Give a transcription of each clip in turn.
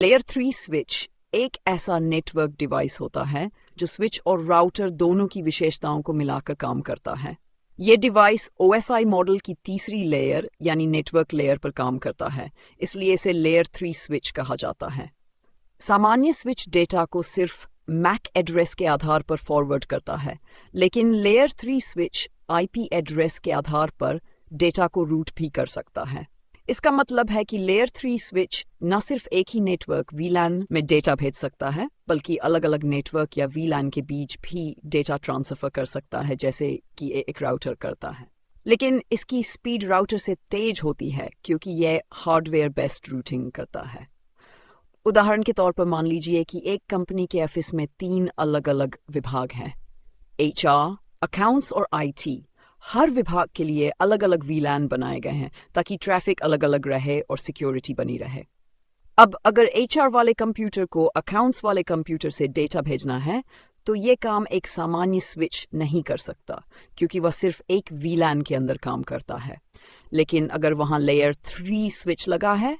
Layer 3 switch एक ऐसा network device होता है जो स्विच और राउटर दोनों की विशेषताओं को मिलाकर काम करता है। ये डिवाइस OSI मॉडल की तीसरी लेयर यानी नेटवर्क लेयर पर काम करता है, इसलिए इसे लेयर 3 स्विच कहा जाता है। सामान्य स्विच डेटा को सिर्फ मैक एड्रेस के आधार पर फॉरवर्ड करता है, लेकिन लेयर 3 स्विच IP एड्रेस के आधार पर डेटा को रूट भी कर सकता है। इसका मतलब है कि लेयर 3 स्विच न सिर्फ एक ही नेटवर्क VLAN में डेटा भेज सकता है, बल्कि अलग अलग नेटवर्क या VLAN के बीच भी डेटा ट्रांसफर कर सकता है, जैसे कि एक राउटर करता है। लेकिन इसकी स्पीड राउटर से तेज होती है क्योंकि यह हार्डवेयर बेस्ड रूटिंग करता है। उदाहरण के तौर पर मान लीजिए कि एक कंपनी के ऑफिस में 3 अलग अलग विभाग हैं, HR, अकाउंट्स और IT। हर विभाग के लिए अलग अलग VLAN बनाए गए हैं ताकि ट्रैफिक अलग अलग रहे और सिक्योरिटी बनी रहे। अब अगर HR वाले कंप्यूटर को अकाउंट्स वाले कंप्यूटर से डेटा भेजना है तो ये काम एक सामान्य स्विच नहीं कर सकता क्योंकि वह सिर्फ एक VLAN के अंदर काम करता है। लेकिन अगर वहाँ लेयर 3 स्विच लगा है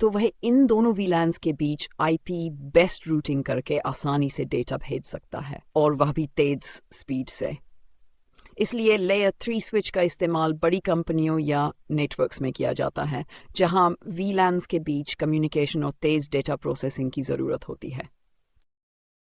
तो वह इन दोनों VLANs के बीच IP बेस्ट रूटिंग करके आसानी से डेटा भेज सकता है, और वह भी तेज स्पीड से। इसलिए लेयर 3 स्विच का इस्तेमाल बड़ी कंपनियों या नेटवर्क्स में किया जाता है जहां VLANs के बीच कम्युनिकेशन और तेज डेटा प्रोसेसिंग की ज़रूरत होती है।